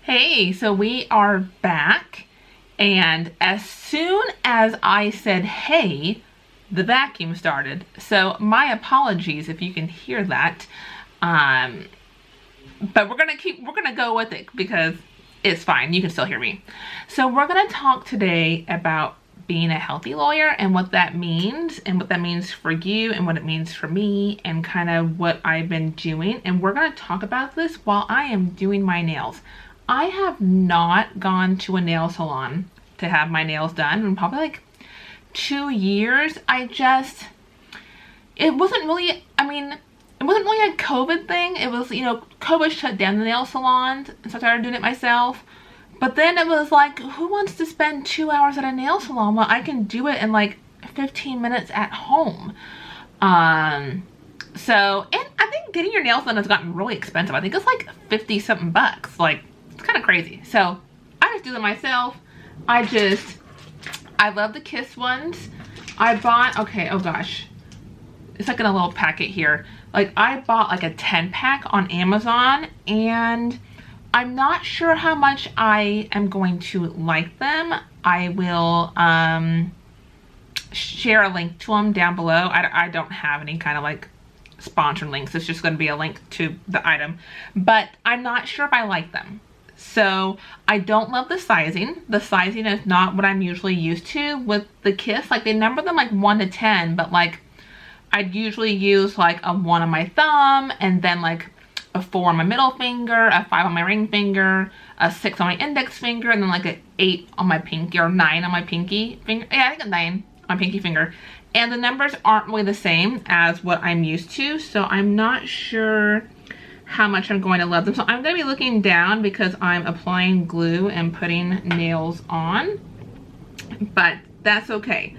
Hey, so we are back, and as soon as I said hey, the vacuum started. So my apologies if you can hear that. But we're gonna go with it because it's fine. You can still hear me. So we're gonna talk today about being a healthy lawyer and what that means for you and what it means for me and kind of what I've been doing. And we're gonna talk about this while I am doing my nails. I have not gone to a nail salon to have my nails done in probably like 2 years. It wasn't really a COVID thing. It was, COVID shut down the nail salons, and so I started doing it myself. But then it was like, who wants to spend 2 hours at a nail salon? Well, I can do it in like 15 minutes at home. And I think getting your nails done has gotten really expensive. I think it's like 50 something bucks. Like, it's kind of crazy. So I just do them myself. I love the Kiss ones. I bought, oh gosh, it's like in a little packet here. Like, I bought like a 10-pack on Amazon, and I'm not sure how much I am going to like them. I will share a link to them down below. I don't have any kind of like sponsored links. It's just going to be a link to the item, but I'm not sure if I like them. So I don't love the sizing. The sizing is not what I'm usually used to with the Kiss. Like, they number them like 1 to 10, but like I'd usually use like a 1 on my thumb, and then like a 4 on my middle finger, a 5 on my ring finger, a 6 on my index finger, and then like an 8 on my pinky, or 9 on my pinky finger. Yeah, I think a 9 on my pinky finger. And the numbers aren't really the same as what I'm used to, so I'm not sure how much I'm going to love them. So I'm going to be looking down because I'm applying glue and putting nails on, but that's okay.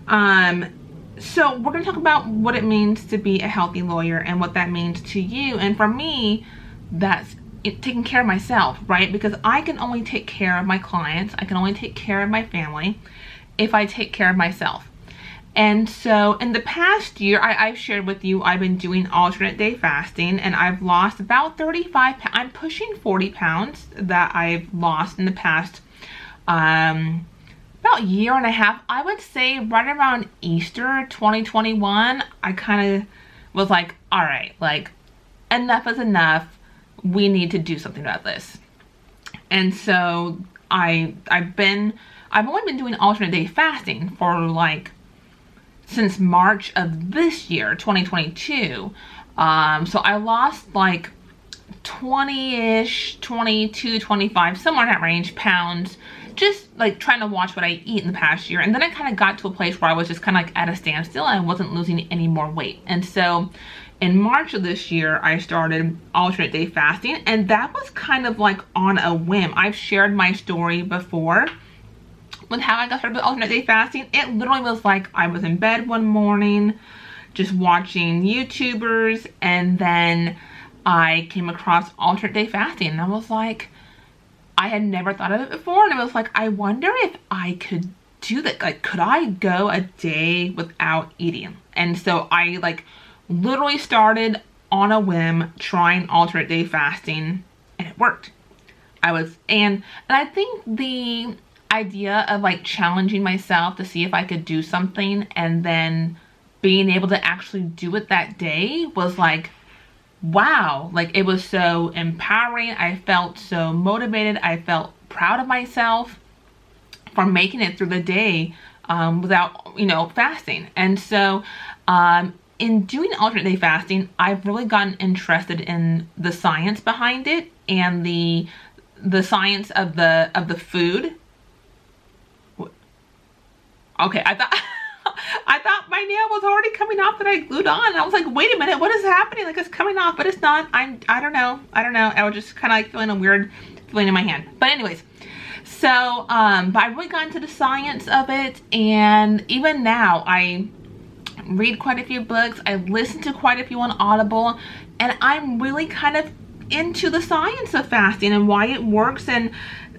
So we're going to talk about what it means to be a healthy lawyer and what that means to you. And for me, that's taking care of myself, right? Because I can only take care of my clients, I can only take care of my family if I take care of myself. And so in the past year, I've shared with you, I've been doing alternate day fasting, and I've lost about 35 pounds. I'm pushing 40 pounds that I've lost in the past about year and a half. I would say right around Easter 2021, I kind of was like, all right, like, enough is enough. We need to do something about this. And so I've only been doing alternate day fasting for like since March of this year, 2022. So I lost like 20-ish, 22, 25, somewhere in that range, pounds, just like trying to watch what I eat in the past year. And then I kind of got to a place where I was just kind of like at a standstill and I wasn't losing any more weight. And so in March of this year, I started alternate day fasting, and that was kind of like on a whim. I've shared my story before with how I got started with alternate day fasting. It literally was like I was in bed one morning just watching YouTubers, and then I came across alternate day fasting, and I was like, I had never thought of it before, and it was like, I wonder if I could do that. Like, could I go a day without eating? And so I like literally started on a whim trying alternate day fasting, and it worked. And I think the idea of like challenging myself to see if I could do something and then being able to actually do it that day was like, wow. Like, it was so empowering. I felt so motivated. I felt proud of myself for making it through the day without, fasting. And so in doing alternate day fasting, I've really gotten interested in the science behind it and the science of the food. Okay, I thought my nail was already coming off that I glued on. And I was like, wait a minute, what is happening? Like, it's coming off, but it's not. I don't know. I was just kind of like feeling a weird feeling in my hand. But anyways, so, but I really got into the science of it. And even now, I read quite a few books. I listen to quite a few on Audible. And I'm really kind of into the science of fasting and why it works and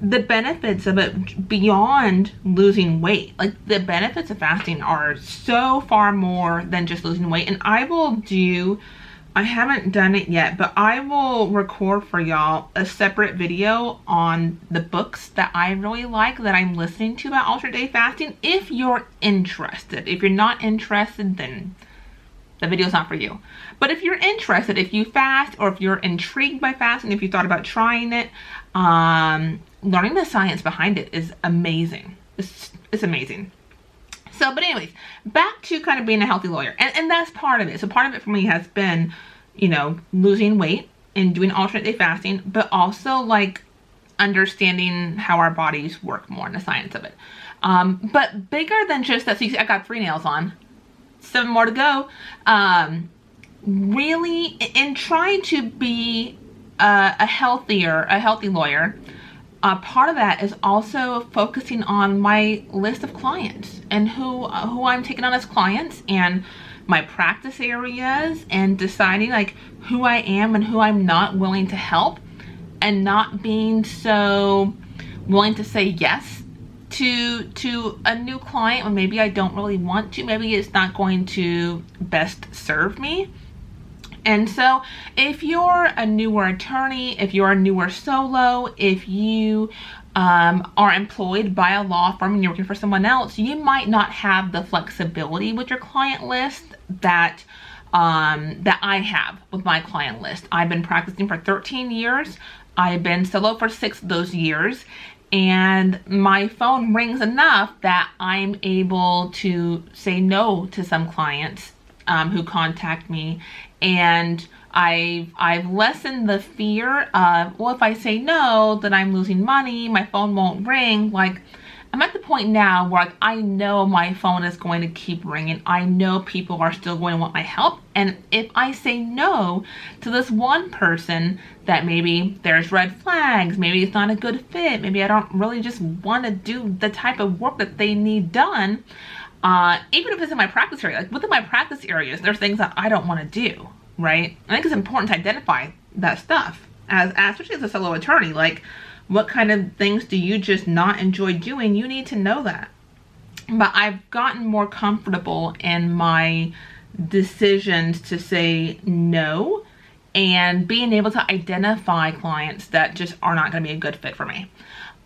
the benefits of it beyond losing weight. Like, the benefits of fasting are so far more than just losing weight. And I will do I haven't done it yet, but I will record for y'all a separate video on the books that I really like that I'm listening to about alternate day fasting if you're interested. If you're not interested, then the video's not for you. But if you're interested, if you fast or if you're intrigued by fasting, if you thought about trying it, learning the science behind it is amazing. It's amazing. So, but anyways, back to kind of being a healthy lawyer. And that's part of it. So part of it for me has been, you know, losing weight and doing alternate day fasting, but also like understanding how our bodies work more and the science of it. But bigger than just that, so you see I got 3 nails on, 7 more to go. Really, in trying to be a healthy lawyer, part of that is also focusing on my list of clients and who I'm taking on as clients and my practice areas, and deciding like who I am and who I'm not willing to help, and not being so willing to say yes to a new client when maybe I don't really want to. Maybe it's not going to best serve me. And so if you're a newer attorney, if you're a newer solo, if you are employed by a law firm and you're working for someone else, you might not have the flexibility with your client list that I have with my client list. I've been practicing for 13 years. I've been solo for 6 of those years. And my phone rings enough that I'm able to say no to some clients who contact me. And I've lessened the fear of, well, if I say no, then I'm losing money, my phone won't ring. Like, I'm at the point now where, like, I know my phone is going to keep ringing. I know people are still going to want my help. And if I say no to this one person that maybe there's red flags, maybe it's not a good fit, maybe I don't really just want to do the type of work that they need done, even if it's in my practice area, like within my practice areas, there's things that I don't want to do, right? I think it's important to identify that stuff especially as a solo attorney. Like, what kind of things do you just not enjoy doing? You need to know that. But I've gotten more comfortable in my decisions to say no, and being able to identify clients that just are not going to be a good fit for me.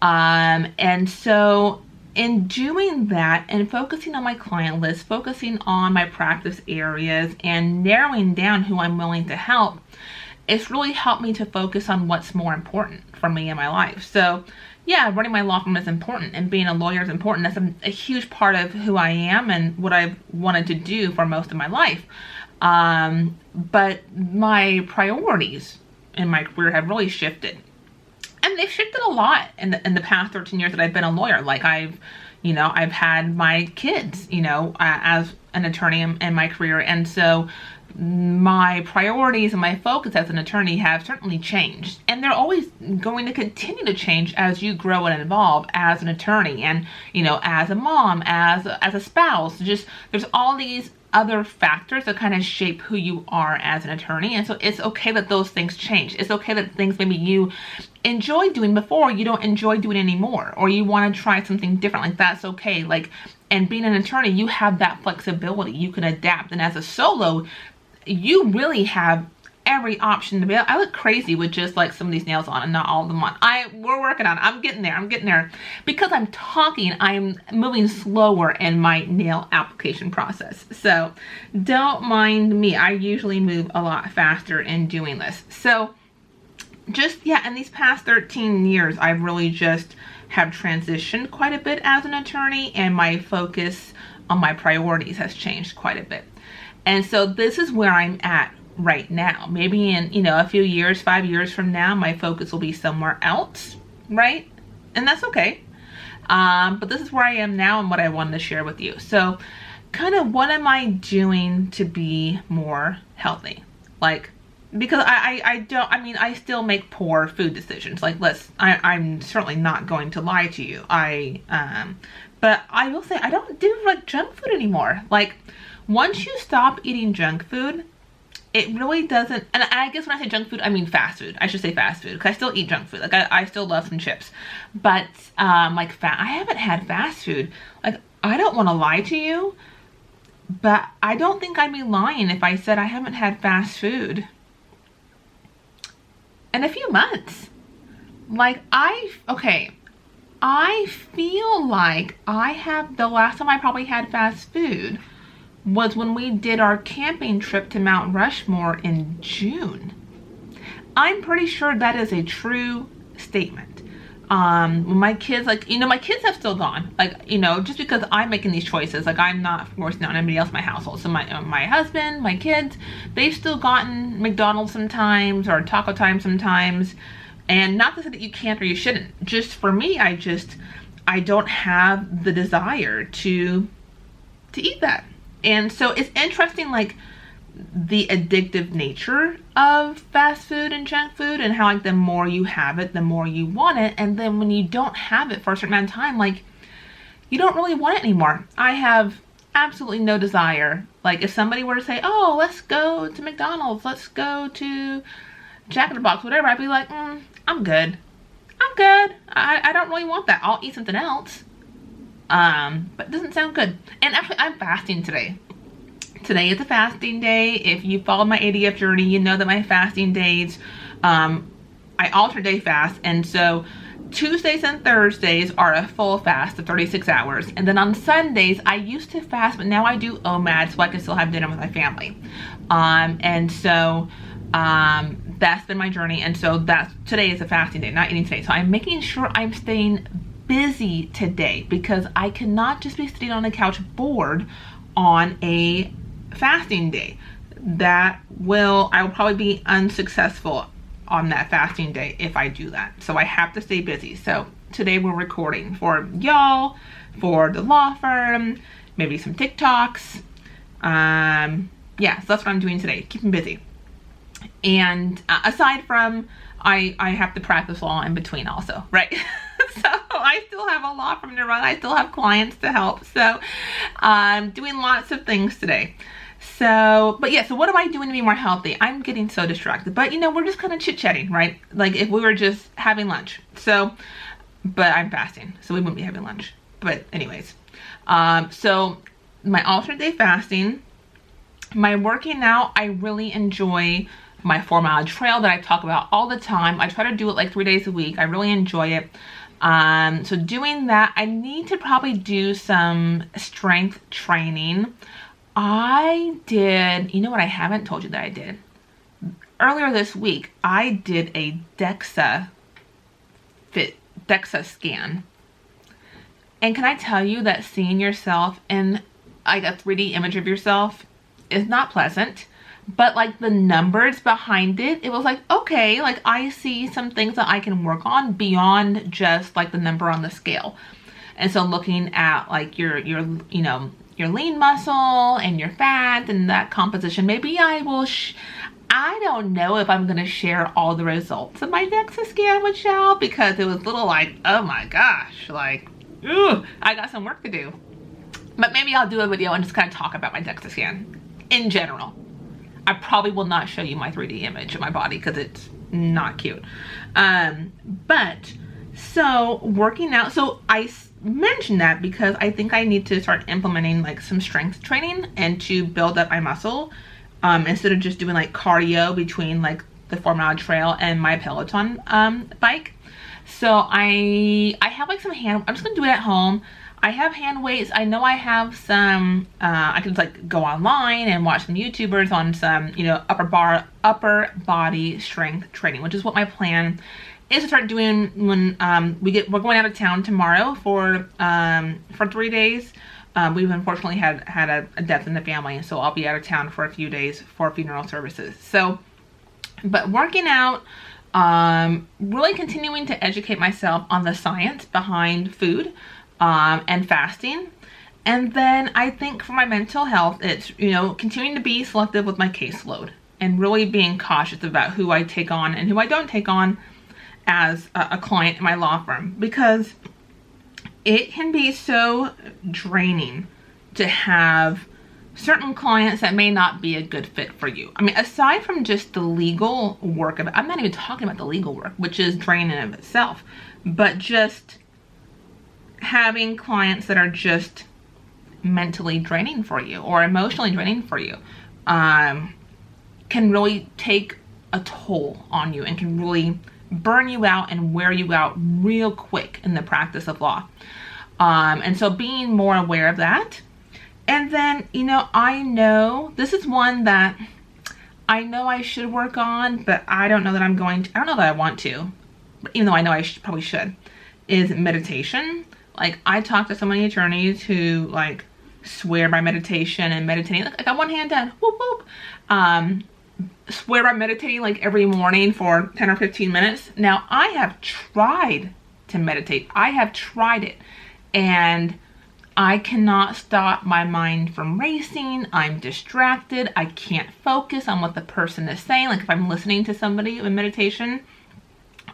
And so in doing that and focusing on my client list, focusing on my practice areas, and narrowing down who I'm willing to help, it's really helped me to focus on what's more important for me in my life. So yeah, running my law firm is important, and being a lawyer is important. That's a huge part of who I am and what I've wanted to do for most of my life. But my priorities in my career have really shifted. And they've shifted a lot in the past 13 years that I've been a lawyer. Like, I've had my kids, as an attorney in my career. And so my priorities and my focus as an attorney have certainly changed. And they're always going to continue to change as you grow and evolve as an attorney, and, as a mom, as a spouse. Just, there's all these other factors that kind of shape who you are as an attorney. And so it's okay that those things change. It's okay that things maybe you enjoyed doing before, you don't enjoy doing anymore, or you want to try something different. Like, that's okay. Like, and being an attorney, you have that flexibility. You can adapt. And as a solo, you really have every option to be. I look crazy with just like some of these nails on and not all of them on. We're working on it. I'm getting there. Because I'm talking, I'm moving slower in my nail application process. So don't mind me. I usually move a lot faster in doing this. So just, yeah, in these past 13 years, I've really just have transitioned quite a bit as an attorney, and my focus on my priorities has changed quite a bit. And so this is where I'm at right now. Maybe in, a few years, 5 years from now, my focus will be somewhere else, right? And that's okay. But this is where I am now and what I wanted to share with you. So kind of, what am I doing to be more healthy? Like, because I still make poor food decisions. Like, I'm certainly not going to lie to you. But I will say I don't do like junk food anymore. Like, once you stop eating junk food, it really doesn't, and I guess when I say junk food, I mean fast food. I should say fast food, because I still eat junk food. Like, I still love some chips. But, I haven't had fast food. Like, I don't want to lie to you. But I don't think I'd be lying if I said I haven't had fast food in a few months. Like I feel like the last time I probably had fast food was when we did our camping trip to Mount Rushmore in June. I'm pretty sure that is a true statement. When my kids, like, you know, my kids have still gone, like, you know, just because I'm making these choices, like I'm not forcing on anybody else in my household. So my husband, my kids, they've still gotten McDonald's sometimes or Taco Time sometimes. And not to say that you can't or you shouldn't. Just for me, I don't have the desire to eat that. And so it's interesting, like, the addictive nature of fast food and junk food, and how like the more you have it, the more you want it. And then when you don't have it for a certain amount of time, like, you don't really want it anymore. I have absolutely no desire. Like, if somebody were to say, oh, let's go to McDonald's, let's go to Jack in the Box, whatever, I'd be like, I'm good. I'm good. I don't really want that. I'll eat something else. But it doesn't sound good. And actually, I'm fasting today. Today is a fasting day. If you follow my ADF journey, you know that my fasting days, I alternate day fast. And so Tuesdays and Thursdays are a full fast of 36 hours. And then on Sundays, I used to fast, but now I do OMAD so I can still have dinner with my family. And so that's been my journey. And so today is a fasting day, not eating today. So I'm making sure I'm staying busy today, because I cannot just be sitting on the couch bored on a fasting day. I will probably be unsuccessful on that fasting day if I do that. So I have to stay busy. So today we're recording for y'all, for the law firm, maybe some TikToks. Yeah, so that's what I'm doing today, keeping busy. And aside from, I have to practice law in between also, right? So I still have a law firm to run. I still have clients to help. So I'm doing lots of things today. So, but yeah, so what am I doing to be more healthy? I'm getting so distracted, but you know, we're just kind of chit-chatting, right? Like if we were just having lunch. So, but I'm fasting, so we wouldn't be having lunch. But anyways, so my alternate day fasting, my working out, I really enjoy my 4-mile trail that I talk about all the time. I try to do it like 3 days a week. I really enjoy it. So doing that, I need to probably do some strength training. I did, you know what I haven't told you that I did? Earlier this week, I did a DEXA scan. And can I tell you that seeing yourself in like a 3D image of yourself is not pleasant, but like the numbers behind it, it was like, okay, like I see some things that I can work on beyond just like the number on the scale. And so looking at like your you know, your lean muscle and your fat and that composition, maybe I will, I don't know if I'm going to share all the results of my DEXA scan with y'all, because it was a little like, oh my gosh, like, ooh, I got some work to do. But maybe I'll do a video and just kind of talk about my DEXA scan in general. I probably will not show you my 3D image of my body because it's not cute. But so working out, so I mention that because I think I need to start implementing like some strength training and to build up my muscle, instead of just doing like cardio between like the 4-mile trail and my Peloton bike. So I have like some I'm just gonna do it at home. I have hand weights. I know I have some, I can just like go online and watch some YouTubers on some, you know, upper body strength training, which is what my plan is to start doing when we're going out of town tomorrow for 3 days. We've unfortunately had a death in the family, and so I'll be out of town for a few days for funeral services. So, but working out, really continuing to educate myself on the science behind food, and fasting. And then I think for my mental health, it's, you know, continuing to be selective with my caseload and really being cautious about who I take on and who I don't take on as a client in my law firm, because it can be so draining to have certain clients that may not be a good fit for you. I mean, aside from just the legal work of it, I'm not even talking about the legal work, which is draining in of itself, but just having clients that are just mentally draining for you or emotionally draining for you, can really take a toll on you and can really burn you out and wear you out real quick in the practice of law. And so being more aware of that. And then, you know, I know this is one that I know I should work on, but I don't know that I'm going to, I don't know that I want to, even though I know I probably should, is meditation. Like, I talk to so many attorneys who like swear by meditation and meditating. Like, I got one hand down, whoop, whoop. Swear by meditating like every morning for 10 or 15 minutes. Now, I have tried to meditate. I have tried it, and I cannot stop my mind from racing. I'm distracted. I can't focus on what the person is saying. Like, if I'm listening to somebody in meditation,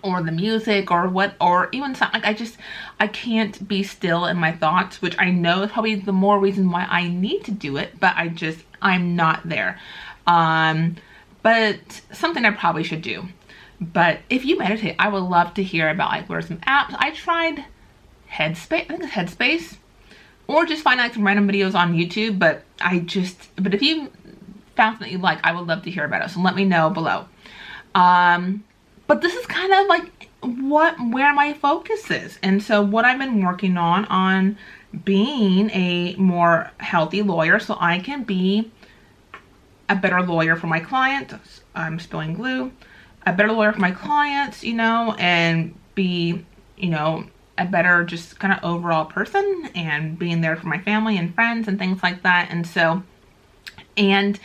or the music, or what, or even something, like I can't be still in my thoughts, which I know is probably the more reason why I need to do it, but I'm not there. But something I probably should do. But if you meditate, I would love to hear about like what are some apps. I tried Headspace, I think it's Headspace, or just find like some random videos on YouTube, but if you found something you like, I would love to hear about it. So let me know below. But this is kind of like where my focus is. And so what I've been working on being a more healthy lawyer so I can be a better lawyer for my clients. I'm spilling glue. A better lawyer for my clients, you know, and be, you know, a better just kind of overall person, and being there for my family and friends and things like that. And so, and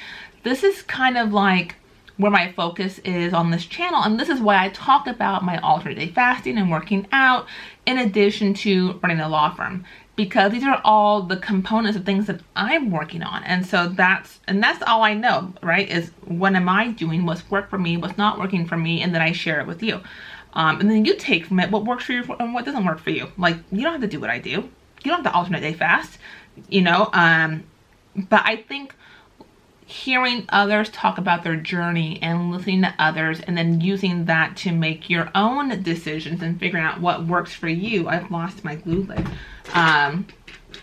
this is kind of like where my focus is on this channel, and this is why I talk about my alternate day fasting and working out in addition to running a law firm, because these are all the components of things that I'm working on. And so that's all I know, right, is what am I doing, what's worked for me, what's not working for me, and then I share it with you. And then you take from it what works for you and what doesn't work for you. Like, you don't have to do what I do. You don't have to alternate day fast, you know. But I think hearing others talk about their journey and listening to others and then using that to make your own decisions and figuring out what works for you. I've lost my glue lid.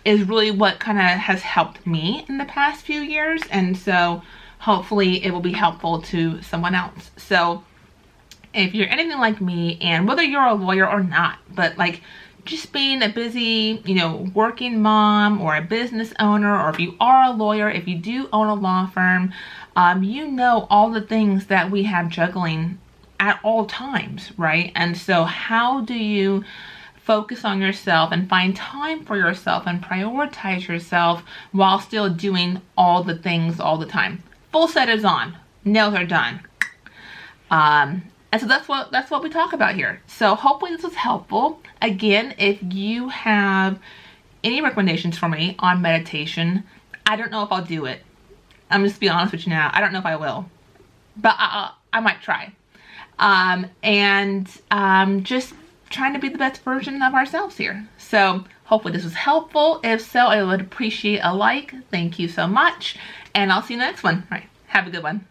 Is really what kind of has helped me in the past few years. And so hopefully it will be helpful to someone else. So if you're anything like me, and whether you're a lawyer or not, but like just being a busy, you know, working mom or a business owner, or if you are a lawyer, if you do own a law firm, you know all the things that we have juggling at all times, right? And so how do you focus on yourself and find time for yourself and prioritize yourself while still doing all the things all the time? Full set is on, nails are done. And so that's what we talk about here. So hopefully this was helpful. Again, if you have any recommendations for me on meditation, I don't know if I'll do it. I'm just be honest with you now. I don't know if I will, but I might try. Just trying to be the best version of ourselves here. So hopefully this was helpful. If so, I would appreciate a like. Thank you so much. And I'll see you in the next one. All right. Have a good one.